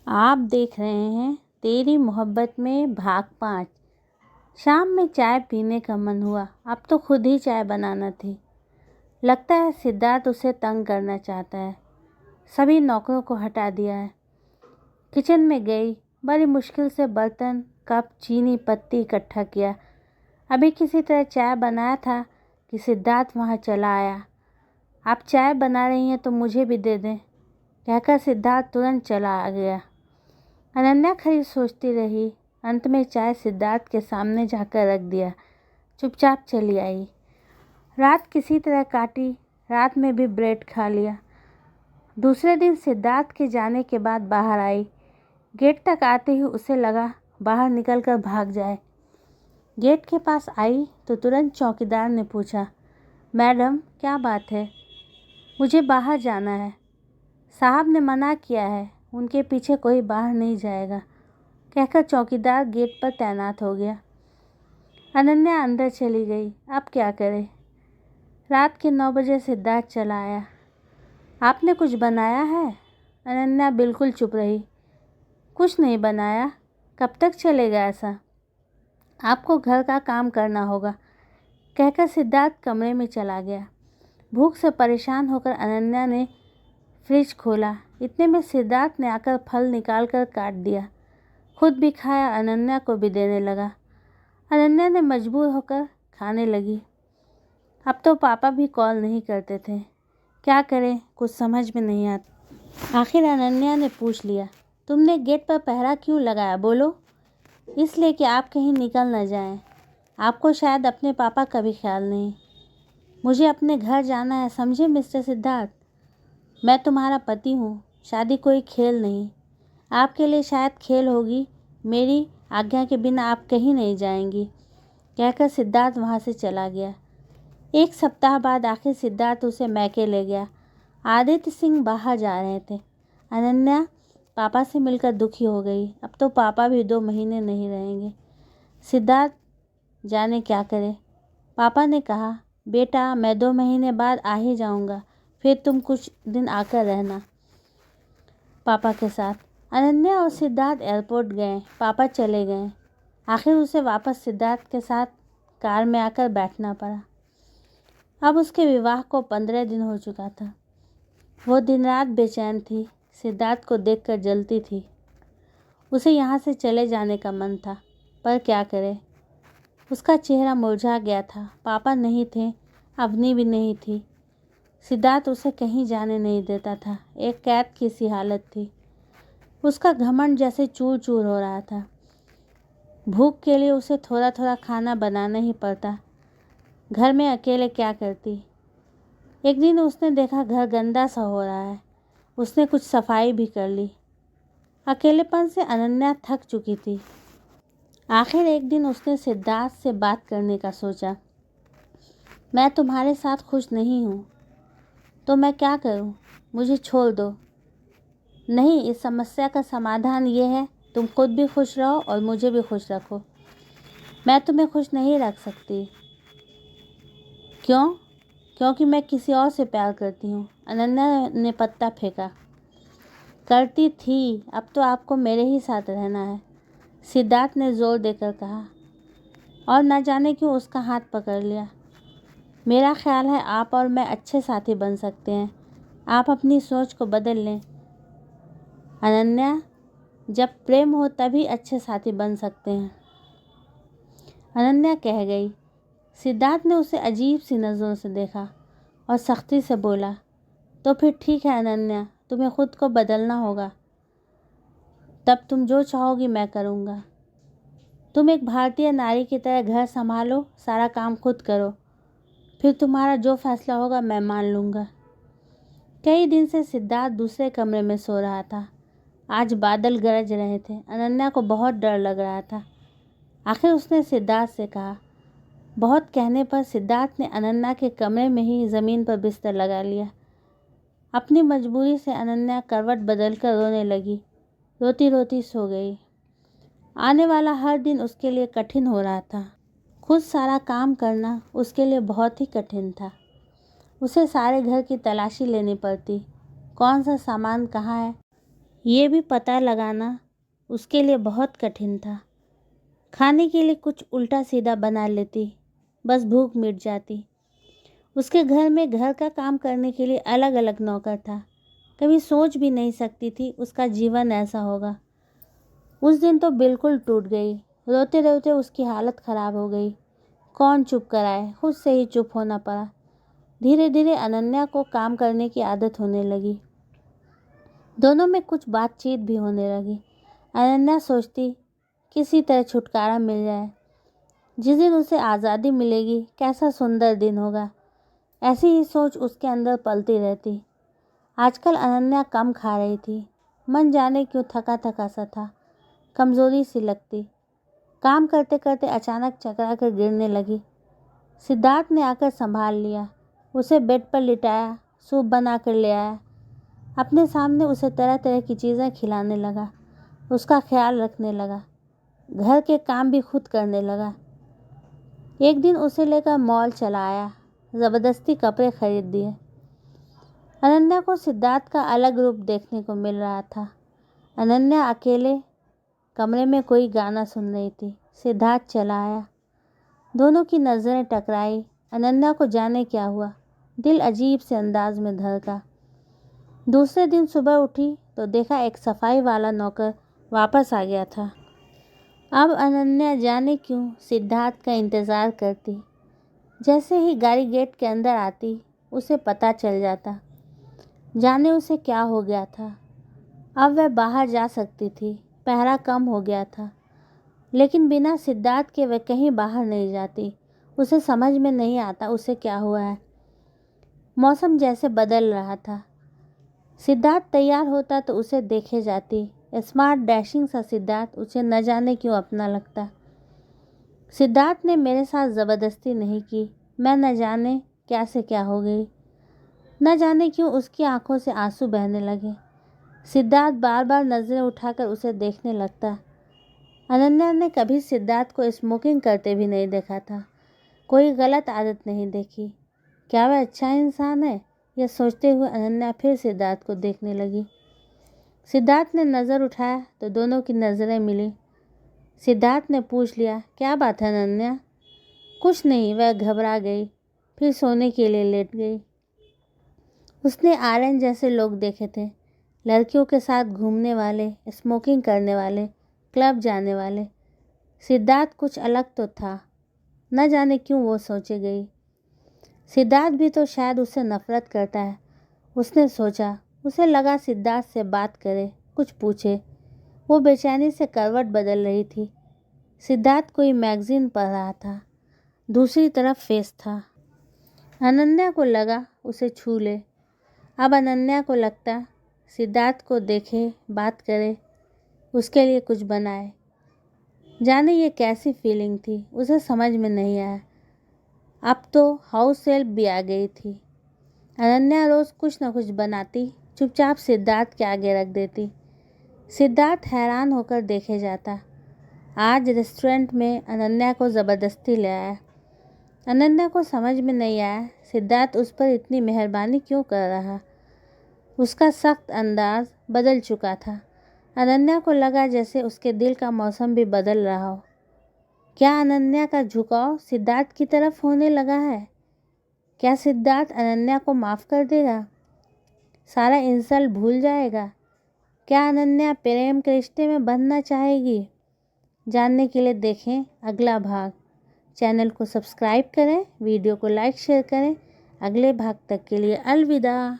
आप देख रहे हैं तेरी मोहब्बत में भाग 5। शाम में चाय पीने का मन हुआ। अब तो खुद ही चाय बनाना थी। लगता है सिद्धार्थ उसे तंग करना चाहता है। सभी नौकरों को हटा दिया है। किचन में गई, बड़ी मुश्किल से बर्तन, कप, चीनी, पत्ती इकट्ठा किया। अभी किसी तरह चाय बनाया था कि सिद्धार्थ वहाँ चला आया। आप चाय बना रही हैं तो मुझे भी दे दें, कहकर सिद्धार्थ तुरंत चला आ गया। अनन्या खड़ी सोचती रही। अंत में चाय सिद्धार्थ के सामने जाकर रख दिया। चुपचाप चली आई। रात किसी तरह काटी। रात में भी ब्रेड खा लिया। दूसरे दिन सिद्धार्थ के जाने के बाद बाहर आई। गेट तक आते ही उसे लगा बाहर निकलकर भाग जाए। गेट के पास आई तो तुरंत चौकीदार ने पूछा, मैडम क्या बात है? मुझे बाहर जाना है। साहब ने मना किया है, उनके पीछे कोई बाहर नहीं जाएगा, कहकर चौकीदार गेट पर तैनात हो गया। अनन्या अंदर चली गई। अब क्या करे? रात के 9 बजे सिद्धार्थ चला आया। आपने कुछ बनाया है? अनन्या बिल्कुल चुप रही। कुछ नहीं बनाया। कब तक चलेगा ऐसा? आपको घर का काम करना होगा, कहकर सिद्धार्थ कमरे में चला गया। भूख से परेशान होकर अनन्या ने फ्रिज खोला। इतने में सिद्धार्थ ने आकर फल निकाल कर काट दिया। खुद भी खाया, अनन्या को भी देने लगा। अनन्या ने मजबूर होकर खाने लगी। अब तो पापा भी कॉल नहीं करते थे। क्या करें, कुछ समझ में नहीं आता। आखिर अनन्या ने पूछ लिया, तुमने गेट पर पहरा क्यों लगाया? बोलो। इसलिए कि आप कहीं निकल न जाएं। आपको शायद अपने पापा का भी ख्याल नहीं। मुझे अपने घर जाना है, समझे मिस्टर सिद्धार्थ? मैं तुम्हारा पति हूँ। शादी कोई खेल नहीं। आपके लिए शायद खेल होगी। मेरी आज्ञा के बिना आप कहीं नहीं जाएंगी, कहकर सिद्धार्थ वहाँ से चला गया। 1 सप्ताह बाद आखिर सिद्धार्थ उसे मैके ले गया। आदित्य सिंह बाहर जा रहे थे। अनन्या पापा से मिलकर दुखी हो गई। अब तो पापा भी 2 महीने नहीं रहेंगे। सिद्धार्थ जाने क्या करे। पापा ने कहा, बेटा मैं 2 महीने बाद आ ही जाऊँगा, फिर तुम कुछ दिन आकर रहना पापा के साथ। अनन्या और सिद्धार्थ एयरपोर्ट गए। पापा चले गए। आखिर उसे वापस सिद्धार्थ के साथ कार में आकर बैठना पड़ा। अब उसके विवाह को 15 दिन हो चुका था। वो दिन रात बेचैन थी। सिद्धार्थ को देखकर जलती थी। उसे यहाँ से चले जाने का मन था, पर क्या करे। उसका चेहरा मुरझा गया था। पापा नहीं थे, अवनी भी नहीं थी। सिद्धार्थ उसे कहीं जाने नहीं देता था। एक कैद की सी हालत थी। उसका घमंड जैसे चूर चूर हो रहा था। भूख के लिए उसे थोड़ा थोड़ा खाना बनाना ही पड़ता। घर में अकेले क्या करती। एक दिन उसने देखा घर गंदा सा हो रहा है। उसने कुछ सफाई भी कर ली। अकेलेपन से अनन्या थक चुकी थी। आखिर एक दिन उसने सिद्धार्थ से बात करने का सोचा। मैं तुम्हारे साथ खुश नहीं हूँ, तो मैं क्या करूँ? मुझे छोड़ दो। नहीं, इस समस्या का समाधान ये है, तुम खुद भी खुश रहो और मुझे भी खुश रखो। मैं तुम्हें खुश नहीं रख सकती। क्यों? क्योंकि मैं किसी और से प्यार करती हूँ। अनन्या ने पत्ता फेंका। करती थी, अब तो आपको मेरे ही साथ रहना है, सिद्धार्थ ने जोर देकर कहा और न जाने क्यों उसका हाथ पकड़ लिया। मेरा ख्याल है आप और मैं अच्छे साथी बन सकते हैं। आप अपनी सोच को बदल लें। अनन्या, जब प्रेम हो तभी अच्छे साथी बन सकते हैं, अनन्या कह गई। सिद्धार्थ ने उसे अजीब सी नज़रों से देखा और सख्ती से बोला, तो फिर ठीक है अनन्या, तुम्हें खुद को बदलना होगा। तब तुम जो चाहोगी मैं करूँगा। तुम एक भारतीय नारी की तरह घर संभालो, सारा काम खुद करो, फिर तुम्हारा जो फैसला होगा मैं मान लूँगा। कई दिन से सिद्धार्थ दूसरे कमरे में सो रहा था। आज बादल गरज रहे थे। अनन्या को बहुत डर लग रहा था। आखिर उसने सिद्धार्थ से कहा। बहुत कहने पर सिद्धार्थ ने अनन्या के कमरे में ही ज़मीन पर बिस्तर लगा लिया। अपनी मजबूरी से अनन्या करवट बदलकर रोने लगी। रोती रोती सो गई। आने वाला हर दिन उसके लिए कठिन हो रहा था। खुद सारा काम करना उसके लिए बहुत ही कठिन था। उसे सारे घर की तलाशी लेनी पड़ती। कौन सा सामान कहाँ है ये भी पता लगाना उसके लिए बहुत कठिन था। खाने के लिए कुछ उल्टा सीधा बना लेती, बस भूख मिट जाती। उसके घर में घर का काम करने के लिए अलग अलग नौकर था। कभी सोच भी नहीं सकती थी उसका जीवन ऐसा होगा। उस दिन तो बिल्कुल टूट गई। रोते रोते उसकी हालत ख़राब हो गई। कौन चुप कराए, खुद से ही चुप होना पड़ा। धीरे धीरे अनन्या को काम करने की आदत होने लगी। दोनों में कुछ बातचीत भी होने लगी। अनन्या सोचती किसी तरह छुटकारा मिल जाए। जिस दिन उसे आज़ादी मिलेगी कैसा सुंदर दिन होगा, ऐसी ही सोच उसके अंदर पलती रहती। आजकल अनन्या कम खा रही थी। मन जाने क्यों थका थका सा था, कमज़ोरी सी लगती। काम करते करते अचानक चकरा कर गिरने लगी। सिद्धार्थ ने आकर संभाल लिया, उसे बेड पर लिटाया, सूप बना कर ले आया। अपने सामने उसे तरह तरह की चीज़ें खिलाने लगा, उसका ख्याल रखने लगा, घर के काम भी खुद करने लगा। एक दिन उसे लेकर मॉल चला आया, ज़बरदस्ती कपड़े खरीद दिए। अनन्या को सिद्धार्थ का अलग रूप देखने को मिल रहा था। अनन्या अकेले कमरे में कोई गाना सुन रही थी। सिद्धार्थ चला आया, दोनों की नज़रें टकराई। अनन्या को जाने क्या हुआ, दिल अजीब से अंदाज में धड़का। दूसरे दिन सुबह उठी तो देखा एक सफाई वाला नौकर वापस आ गया था। अब अनन्या जाने क्यों सिद्धार्थ का इंतज़ार करती। जैसे ही गाड़ी गेट के अंदर आती उसे पता चल जाता। जाने उसे क्या हो गया था। अब वह बाहर जा सकती थी, पहरा कम हो गया था, लेकिन बिना सिद्धार्थ के वह कहीं बाहर नहीं जाती। उसे समझ में नहीं आता उसे क्या हुआ है। मौसम जैसे बदल रहा था। सिद्धार्थ तैयार होता तो उसे देखे जाती। स्मार्ट डैशिंग सा सिद्धार्थ उसे न जाने क्यों अपना लगता। सिद्धार्थ ने मेरे साथ ज़बरदस्ती नहीं की। मैं न जाने क्या से क्या हो गई। न जाने क्यों उसकी आंखों से आंसू बहने लगे। सिद्धार्थ बार बार नज़रें उठाकर उसे देखने लगता। अनन्या ने कभी सिद्धार्थ को स्मोकिंग करते भी नहीं देखा था। कोई गलत आदत नहीं देखी। क्या वह अच्छा इंसान है, यह सोचते हुए अनन्या फिर सिद्धार्थ को देखने लगी। सिद्धार्थ ने नज़र उठाया तो दोनों की नज़रें मिली। सिद्धार्थ ने पूछ लिया, क्या बात है अनन्या? कुछ नहीं, वह घबरा गई, फिर सोने के लिए लेट गई। उसने आर्यन जैसे लोग देखे थे, लड़कियों के साथ घूमने वाले, स्मोकिंग करने वाले, क्लब जाने वाले। सिद्धार्थ कुछ अलग तो था, न जाने क्यों वो सोचे गई। सिद्धार्थ भी तो शायद उससे नफरत करता है। उसने सोचा, उसे लगा सिद्धार्थ से बात करे, कुछ पूछे। वो बेचैनी से करवट बदल रही थी। सिद्धार्थ कोई मैगज़ीन पढ़ रहा था, दूसरी तरफ फेस था। अनन्या को लगा उसे छू ले। अब अनन्या को लगता सिद्धार्थ को देखे, बात करे, उसके लिए कुछ बनाए। जाने ये कैसी फीलिंग थी, उसे समझ में नहीं आया। अब तो हाउस हेल्प भी आ गई थी। अनन्या रोज़ कुछ न कुछ बनाती, चुपचाप सिद्धार्थ के आगे रख देती। सिद्धार्थ हैरान होकर देखे जाता। आज रेस्टोरेंट में अनन्या को ज़बरदस्ती ले आया। अनन्या को समझ में नहीं आया सिद्धार्थ उस पर इतनी मेहरबानी क्यों कर रहा। उसका सख्त अंदाज बदल चुका था। अनन्या को लगा जैसे उसके दिल का मौसम भी बदल रहा हो। क्या अनन्या का झुकाव सिद्धार्थ की तरफ होने लगा है? क्या सिद्धार्थ अनन्या को माफ़ कर देगा? सारा इंसल्ट भूल जाएगा? क्या अनन्या प्रेम के रिश्ते में बंधना चाहेगी? जानने के लिए देखें अगला भाग। चैनल को सब्सक्राइब करें, वीडियो को लाइक शेयर करें। अगले भाग तक के लिए अलविदा।